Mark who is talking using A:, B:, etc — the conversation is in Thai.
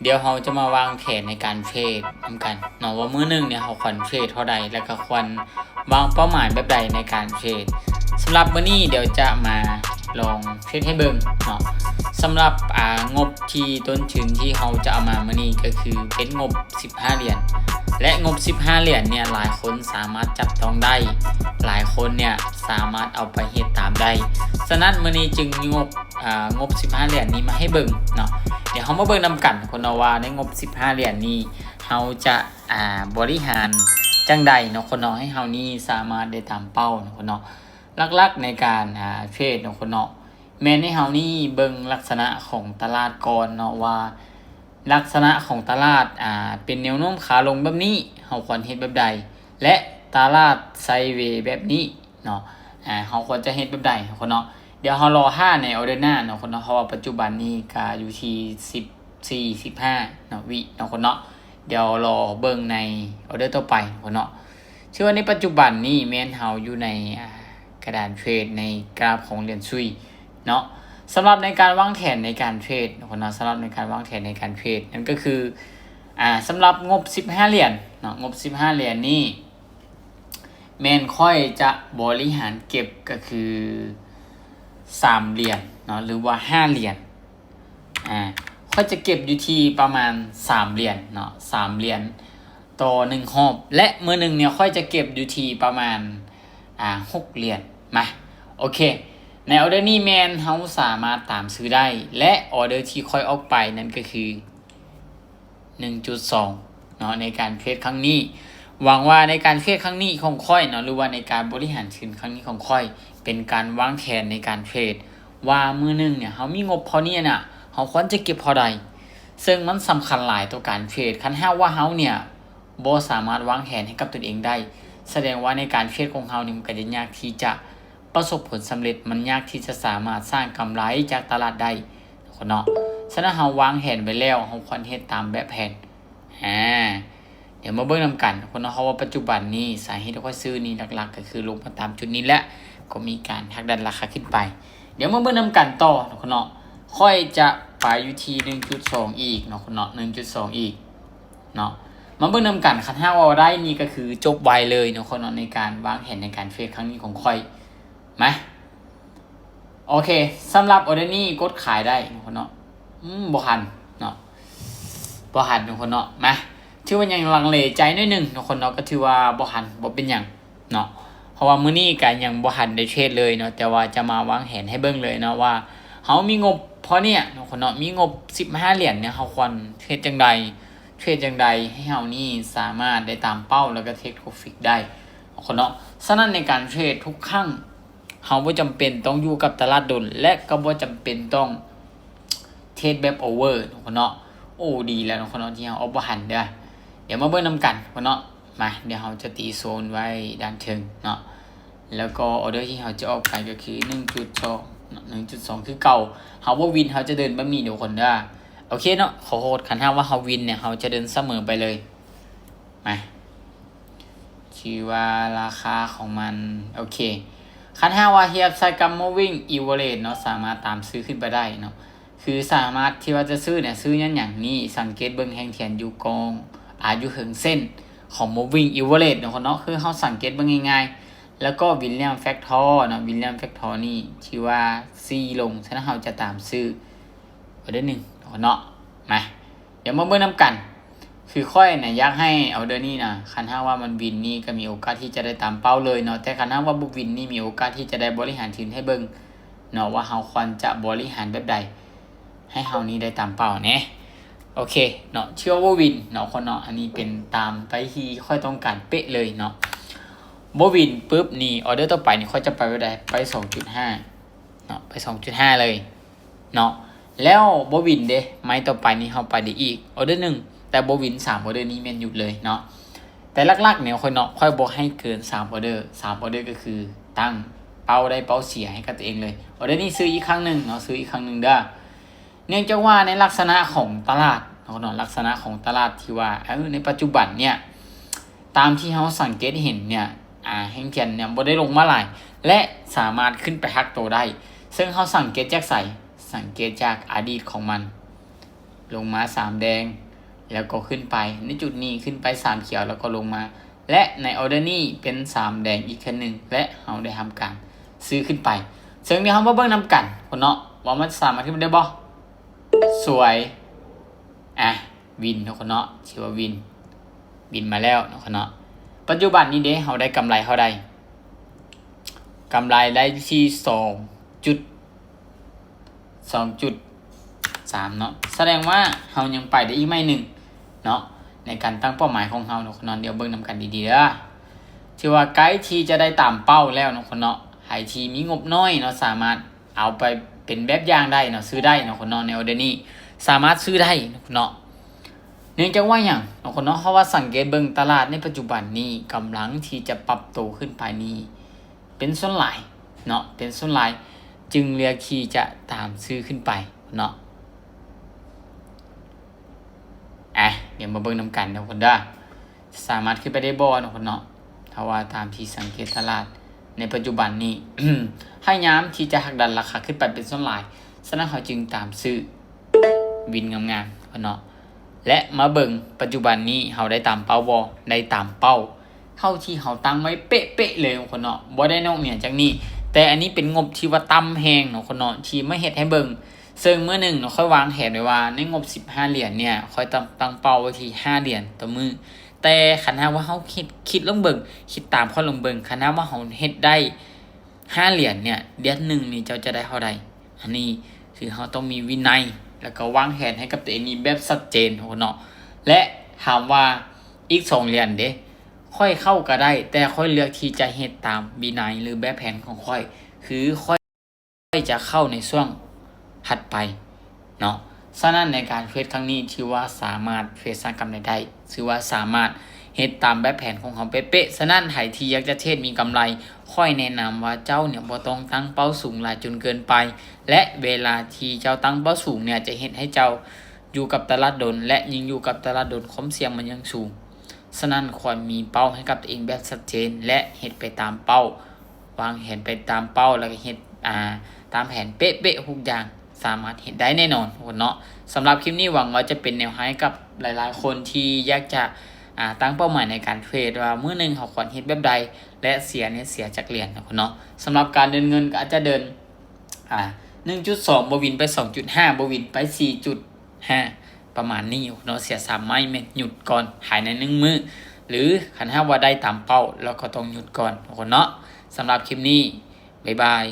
A: เดี๋ยวเราจะมาวางแผนในการเทรดนำกันเนาะว่ามื้อนึงเนี่ยเราควรเทรดเท่าใดแล้วก็ควรวางเป้าหมายแบบใดในการเทรดสำหรับมื้อนี้เดี๋ยวจะมาลองเทรดให้เบิ่งเนาะสำหรับงบที่ต้นทุนที่เราจะเอามามื้อนี้ก็คือเป็นงบ15เหรียญและงบ15เหรียญเนี่ยหลายคนสามารถจับต้องได้หลายคนเนี่ยสามารถเอาไปเฮ็ดตามได้ฉะนั้นมื้อนี้จึงงบ15เหรียญนี้มาให้เบิ่งเนาะเดี๋ยวเรามาเบิ่งนำกันคนเอาว่าในงบ15เหรียญนี้เราจะบริหารจังใดเนาะคนเนาะให้เฮานี่สามารถได้ตามเป้าเนาะคนเนาะหลักๆในการเทรดเนาะคนเนาะแม้ให้เฮานี่เบิ่งลักษณะของตลาดก่อนเนาะว่าลักษณะของตลาดเป็นแนวโน้มขาลงแบบนี้เฮาควรเฮ็ดแบบใดและตลาดไซด์เวย์แบบนี้เนาะเฮาควรจะเฮ็ดแบบใดคนเนาะเดี๋ยวเรารอ5ในออเดอร์หน้าเนาะคนเนาะเพราะว่าปัจจุบันนี้ก็อยู่ที่14-15เนาะวิเนาะคนเนาะเดี๋ยวรอเบิ่งในออเดอร์ต่อไปคนเนาะชื่อว่าในปัจจุบันนี้แม่นเฮาอยู่ในกระดานเทรดในกราฟของเหรียญซุยเนาะสำหรับในการวางแผนในการเทรดคนเนาะสำหรับในการวางแผนในการเทรดนั่นก็คือสำหรับงบ15เหรียญเนาะงบ15เหรียญนี้แม่นค่อยจะบริหารเก็บก็คือ3เหรียญเนาะหรือว่า5เหรียญค่อยจะเก็บอยู่ที่ประมาณ3เหรียญเนาะ3เหรียญต่อ1รอบและมื้อนึงเนี่ยค่อยจะเก็บอยู่ที่ประมาณ6เหรียญมาโอเคในออเดอร์นี้แมนเฮาสามารถตามซื้อได้และออเดอร์ที่ค่อยออกไปนั่นก็คือ 1.2 เนาะในการเทรดครั้งนี้หวังว่าในการเทรดครั้งนี้ของค่อยเนาะหรือว่าในการบริหารทุนครั้งนี้ของค่อยเป็นการวางแผนในการเทรดว่ามื้อนึงเนี่ยเฮามีงบพอนี้น่ะเฮาควรจะเก็บพอใดซึ่งมันสำคัญหลายต่อการเทรดคันถ้าว่าเฮาเนี่ยบ่สามารถวางแผนให้กับตนเองได้แสดงว่าในการเทรดของเฮานี่มันก็จะยากที่จะประสบผลสำเร็จมันยากที่จะสามารถสร้างกำไรจากตลาดได้เนาะฉะนั้นเฮาวางแผนไว้แล้วเฮาควรเฮ็ดตามแบบแผนเดี๋ยวมาเบิ่งนำกันคนเนาะเพราะว่าปัจจุบันนี้สาเหตุที่ค่อยซื้อนี่หลักๆก็คือลงมาตามจุดนี้และก็มีการผลักดันราคาขึ้นไปเดี๋ยวมาเบิ่งนำกันต่อคนเนาะค่อยจะไปอยู่ที่ 1.2 อีกเนาะคนเนาะ 1.2 อีกเนาะมาเบิ่งนำกันคันถ้าว่าได้นี่ก็คือจบไวเลยเนาะคนเนาะในการวางแผนในการเทรดครั้งนี้ของค่อยมาโอเคสำหรับออเดอร์นี้กดขายได้เนาะคนเนาะบ่ทันเนาะบ่ทันเนาะคนเนาะมาถือว่ายังลังเลใจนิดนึงเนาะคนเนาะก็ถือว่าบ่ทันบ่เป็นหยังเนาะเพราะว่ามื้อนี้ก็ยังบ่ทันได้เทรดเลยเนาะแต่ว่าจะมาวางแผนให้เบิ่งเลยเนาะว่าเฮามีงบพอเนี่ยเนาะคนเนาะมีงบ15เหรียญเนี่ยเฮาควรเทรดจังใดให้เฮานี่สามารถได้ตามเป้าแล้วก็เทคโปรฟิตได้คนเนาะฉะนั้นในการเทรดทุกครั้งเฮาบ่จำเป็นต้องอยู่กับตลาดดลและก็บ่จำเป็นต้องเทรดแบบโอเวอร์คนเนาะโอ้ดีแล้วคนเนาะที่เฮาเอาบ่หันเด้อเดี๋ยวมาเบิ่งนำกันคนเนาะมาเดี๋ยวเฮาจะตีโซนไว้ด้านเทิงเนาะแล้วก็ออเดอร์ที่เฮาจะออกไปก็คือ 1.2 คือเก่าเฮาบ่วินเฮาจะเดินแบบนี้เดี๋ยวคนเด้อโอเคเนาะขอโทษคันถ้าว่าเฮาวินเนี่ยเฮาจะเดินเสมอไปเลยมาชื่อว่าราคาของมันโอเคคันถ้าว่าเทียบใส่กับ moving average เนาะสามารถตามซื้อขึ้นไปได้เนาะคือสามารถที่ว่าจะซื้อเนี่ยซื้ออย่างนี้สังเกตเบิ่งแห่งเทียนอยู่กองอยู่เหิงเส้นของ moving average เนาะคนเนาะคือเฮาสังเกตเบิ่งง่ายๆแล้วก็ Williams Factor เนาะ Williams Factor นี่ที่ว่า C ลงฉะนั้นเฮาจะตามซื้อออเดอร์1คนเนาะมาเดี๋ยวมาเบิ่งนำกันคือค่อยเนี่ยอยากให้ออเดอร์นี้นะคันถ้าว่ามันวินนี่ก็มีโอกาสที่จะได้ตามเป้าเลยเนาะแต่คันถ้าว่าบ่วินนี่มีโอกาสที่จะได้บริหารทีมให้เบิ่งเนาะว่าเฮาควรจะบริหารแบบใดให้เฮานี้ได้ตามเป้าแหน่โอเคเนาะเชื่อว่าวินเนาะคนเนาะอันนี้เป็นตามไปที่ค่อยต้องการเป๊ะเลยเนาะบ่วินปุ๊บนี่ออเดอร์ต่อไปนี่ค่อยจะไปแบบใดไป 2.5 เนาะไป 2.5 เลยเนาะแล้วบ่วินเด้ไม้ต่อไปนี่เฮาไปได้อีกออเดอร์1แต่บ่วิน3ออเดอร์นี้แม่นหยุดเลยเนาะแต่หลักๆเนี่ยค่อยเนาะค่อยบ่ให้เกิน3ออเดอร์3ออเดอร์ก็คือตั้งเป้าได้เป้าเสียให้กับตัวเองเลยออเดอร์นี้ซื้ออีกครั้งนึงเนาะซื้ออีกครั้งนึงเด้อเนื่องจากว่าในลักษณะของตลาดเนาะลักษณะของตลาดที่ว่าในปัจจุบันเนี่ยตามที่เฮาสังเกตเห็นเนี่ยแฮงเทียนเนี่ยบ่ได้ลงมาหลายและสามารถขึ้นไปฮักโตได้ซึ่งเฮาสังเกตจากไสสังเกตจากอดีตของมัน ลงมา3แดงแล้วก็ขึ้นไปในจุดนี้ขึ้นไป3เขียวแล้วก็ลงมาและในออเดอร์นี้เป็น3แดงอีกครั้งนึงและเราได้ทำการซื้อขึ้นไปซึ่งที่เรามาเบิ่งนำกันคนเนาะว่ามันสามารถขึ้นได้บ่สวยวินเนาะคนเนาะชื่อว่าวินมาแล้วเนาะคนเนาะปัจจุบันนี้เด้เราได้กำไรเท่าใดกำไรได้ที่2.3เนาะแสดงว่าเรายังไปได้อีกไม่หนึ่งเนาะในการตั้งเป้าหมายของเราเนาะคนเนาะเดี๋ยวเบิ่งนำกันดีๆเด้อชื่อว่าไกด์ที่จะได้ตามเป้าแล้วเนาะคนเนาะใครที่มีงบน้อยเนาะสามารถเอาไปเป็นแบบอย่างได้เนาะซื้อได้เนาะคนเนาะในออเดอร์นี้สามารถซื้อได้เนาะเนื่องจากว่าอย่างเนาะคนเนาะเพราะว่าสังเกตเบิ่งตลาดในปัจจุบันนี้กำลังที่จะปรับตัวขึ้นไปนี้เป็นส่วนหลายเนาะเป็นส่วนหลายจึงเลือกที่จะตามซื้อขึ้นไปเนาะเดี๋ยวมาเบิ่งนำกันเนาะคนเด้อสามารถขึ้นไปได้บ่เนาะคนเนาะถ้าว่าตามที่สังเกตตลาดในปัจจุบันนี้ ให้ย้ำที่จะหักดันราคาขึ้นไปเป็นส่วนหลายฉะนั้นเขาจึงตามซื้อวินงามๆคนเนาะและมาเบิ่งปัจจุบันนี้เขาได้ตามเป้าบ่ได้ตามเป้าเท่าที่เขาตั้งไว้เป๊ะๆเลยคนเนาะบ่ได้นอกเหนือจากนี้แต่อันนี้เป็นงบที่ว่าต่ำแฮงเนาะคนเนาะที่ไม่เฮ็ดให้เบิ่งซึ่งเมื่อหนึ่งเนาะค่อยวางแผนไว้ว่าในงบ15เหรียญเนี่ยค่อยตั้งเป้าไว้ที่5เหรียญต่อมื้อแต่คันหาว่าเฮาคิดลงเบิ่งคิดตามข้อลงเบิ่งคันหาว่าเฮาเฮ็ดได้5เหรียญเนี่ยเดือนนึงนี่เจ้าจะได้เท่าใดอันนี้คือเฮาต้องมีวินัยแล้วก็วางแผนให้กับตัวเองนี่แบบชัดเจนเนาะและถามว่าอีก2เหรียญเด้ค่อยเข้าก็ได้แต่ค่อยเลือกที่จะเฮ็ดตามวินัยหรือแบบแผนของค่อยคือค่อยจะเข้าในช่วงถัดไปเนาะฉะนั้นในการเทรดครั้งนี้ที่ว่าสามารถเทรดสร้างกำไรได้ถือว่าสามารถเฮ็ดตามแบบแผนของเขาเป๊ะๆฉะนั้นใครที่อยากจะเทรดมีกำไรค่อยแนะนำว่าเจ้าเนี่ยบ่ต้องตั้งเป้าสูงหลายจนเกินไปและเวลาที่เจ้าตั้งเป้าสูงเนี่ยจะเฮ็ดให้เจ้าอยู่กับตลาดดนและยิ่งอยู่กับตลาดดนความเสี่ยงมันยังสูงฉะนั้นควรมีเป้าให้กับตัวเองแบบชัดเจนและเฮ็ดไปตามเป้าวางแผนไปตามเป้าแล้วก็เฮ็ดตามแผนเป๊ะๆทุกอย่างสามารถเห็นได้แน่นอนเนาะสำหรับคลิปนี้หวังว่าจะเป็นแนวให้กับหลายๆคนที่อยากจะตั้งเป้าหมายในการเทรดว่ามื้อนึงเขาควรเฮ็ดแบบใดและเสียจากเหรียญเนาะสำหรับการเดินเงินก็อาจจะเดิน1.2 บ่วินไป 2.5 บ่วินไป 4.5 ประมาณนี้เนาะเสีย3ไม้แม่นหยุดก่อนหายใน1มื้อหรือคันว่าได้ตามเป้าแล้วก็ต้องหยุดก่อนเนาะสำหรับคลิปนี้บ๊ายบาย